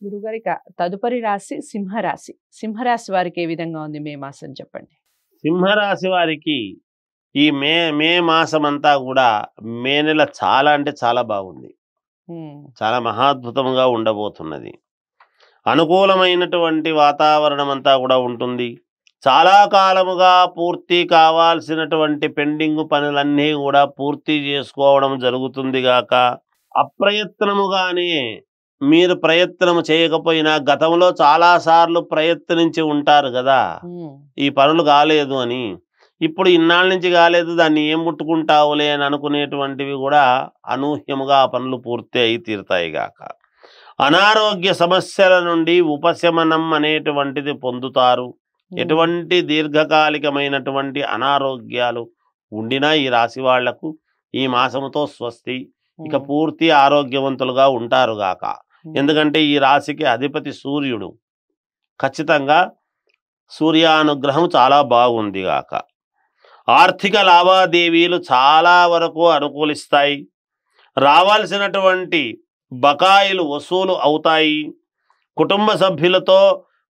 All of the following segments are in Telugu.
గురుగారు ఇక తదుపరి రాశి సింహరాశి. సింహరాశి వారికి ఏ విధంగా ఉంది మే మాసం చెప్పండి? సింహరాశి వారికి ఈ మే మే మాసం అంతా కూడా మే నెల చాలా అంటే చాలా బాగుంది. చాలా మహాద్భుతంగా ఉండబోతున్నది. అనుకూలమైనటువంటి వాతావరణం అంతా కూడా ఉంటుంది. చాలా కాలముగా పూర్తి కావాల్సినటువంటి పెండింగ్ పనులన్నీ కూడా పూర్తి చేసుకోవడం జరుగుతుంది గాక, అప్రయత్నముగానే మీరు ప్రయత్నం చేయకపోయినా గతంలో చాలాసార్లు ప్రయత్నించి ఉంటారు కదా, ఈ పనులు కాలేదు అని. ఇప్పుడు ఇన్నాళ్ళ నుంచి కాలేదు, దాన్ని ఏం ముట్టుకుంటావులే అని అనుకునేటువంటివి కూడా అనూహ్యముగా ఆ పనులు పూర్తి అయి తీరుతాయి గాక. అనారోగ్య సమస్యల నుండి ఉపశమనం అనేటువంటిది పొందుతారు. ఎటువంటి దీర్ఘకాలికమైనటువంటి అనారోగ్యాలు ఉండినా ఈ రాశి వాళ్లకు ఈ మాసముతో స్వస్తి. ఇక పూర్తి ఆరోగ్యవంతులుగా ఉంటారు గాక. ఎందుకంటే ఈ రాశికి అధిపతి సూర్యుడు. ఖచ్చితంగా సూర్యానుగ్రహం చాలా బాగుంది గాక. ఆర్థిక లావాదేవీలు చాలా వరకు అనుకూలిస్తాయి. రావాల్సినటువంటి బకాయిలు వసూలు అవుతాయి. కుటుంబ సభ్యులతో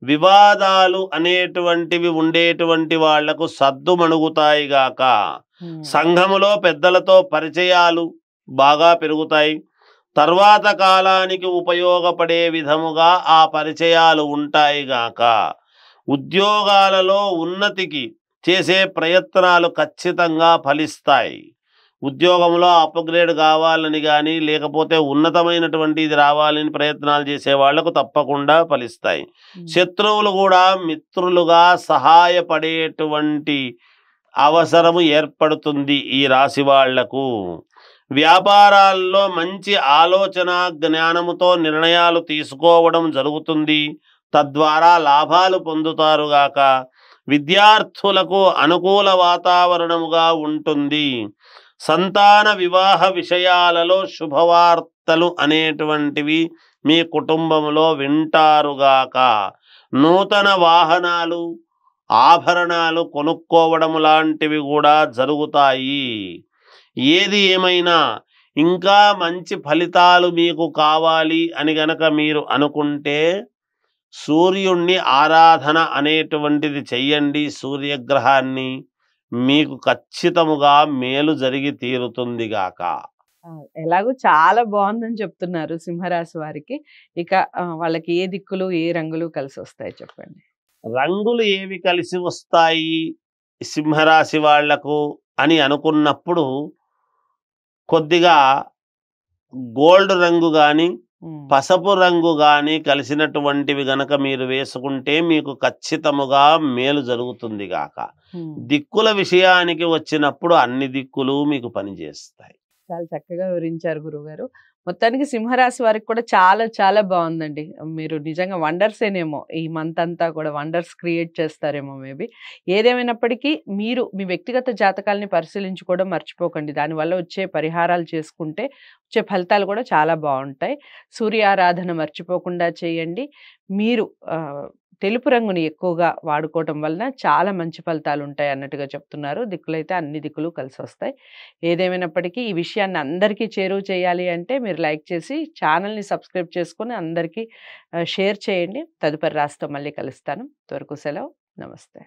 వివాదాలు అనేటువంటివి ఉండేటువంటి వాళ్లకు సద్దుమణుగుతాయి గాక. సంఘములో పెద్దలతో పరిచయాలు బాగా పెరుగుతాయి. తర్వాత కాలానికి ఉపయోగపడే విధముగా ఆ పరిచయాలు ఉంటాయి గాక. ఉద్యోగాలలో ఉన్నతికి చేసే ప్రయత్నాలు ఖచ్చితంగా ఫలిస్తాయి. ఉద్యోగంలో అప్గ్రేడ్ కావాలని కానీ లేకపోతే ఉన్నతమైనటువంటి ఇది రావాలని ప్రయత్నాలు చేసే వాళ్లకు తప్పకుండా ఫలిస్తాయి. శత్రువులు కూడా మిత్రులుగా సహాయపడేటువంటి అవసరము ఏర్పడుతుంది ఈ రాశి వాళ్లకు. వ్యాపారాల్లో మంచి ఆలోచన జ్ఞానముతో నిర్ణయాలు తీసుకోవడం జరుగుతుంది. తద్వారా లాభాలు పొందుతారు గాక. విద్యార్థులకు అనుకూల వాతావరణముగా ఉంటుంది. సంతాన వివాహ విషయాలలో శుభవార్తలు అనేటువంటివి మీ కుటుంబంలో వింటారుగాక. నూతన వాహనాలు ఆభరణాలు కొనుక్కోవడం లాంటివి కూడా జరుగుతాయి. ఏది ఏమైనా ఇంకా మంచి ఫలితాలు మీకు కావాలి అని గనక మీరు అనుకుంటే సూర్యుణ్ణి ఆరాధన అనేటువంటిది చెయ్యండి. సూర్యగ్రహాన్ని మీకు ఖచ్చితముగా మేలు జరిగి తీరుతుంది గాక. ఎలాగో చాలా బాగుందని చెప్తున్నారు సింహరాశి వారికి. ఇక వాళ్ళకి ఏ దిక్కులు ఏ రంగులు కలిసి వస్తాయి చెప్పండి? రంగులు ఏవి కలిసి వస్తాయి సింహరాశి వాళ్లకు అని అనుకున్నప్పుడు కొద్దిగా గోల్డ్ రంగు కానీ పసుపు రంగు కానీ కలిసినటువంటివి గనక మీరు వేసుకుంటే మీకు ఖచ్చితముగా మేలు జరుగుతుంది గాక. దిక్కుల విషయానికి వచ్చినప్పుడు అన్ని దిక్కులు మీకు పనిచేస్తాయి. చాలా చక్కగా వివరించారు గురుగారు. మొత్తానికి సింహరాశి వారికి కూడా చాలా చాలా బాగుందండి. మీరు నిజంగా వండర్సేనేమో ఈ మంత్ అంతా కూడా వండర్స్ క్రియేట్ చేస్తారేమో మేబీ. ఏదేమైనప్పటికీ మీరు మీ వ్యక్తిగత జాతకాలని పరిశీలించుకోవడం మర్చిపోకండి. దానివల్ల వచ్చే పరిహారాలు చేసుకుంటే వచ్చే ఫలితాలు కూడా చాలా బాగుంటాయి. సూర్య ఆరాధన మర్చిపోకుండా చేయండి. మీరు తెలుపు రంగుని ఎక్కువగా వాడుకోవటం వలన చాలా మంచి ఫలితాలు ఉంటాయి అన్నట్టుగా చెప్తున్నారు. దిక్కులైతే అన్ని దిక్కులు కలిసి వస్తాయి. ఏదేమైనప్పటికీ ఈ విషయాన్ని అందరికీ చేరువ చేయాలి అంటే మీరు లైక్ చేసి ఛానల్ని సబ్స్క్రైబ్ చేసుకొని అందరికీ షేర్ చేయండి. తదుపరి రాశితో మళ్ళీ కలుస్తాను. అంతవరకు సెలవు. నమస్తే.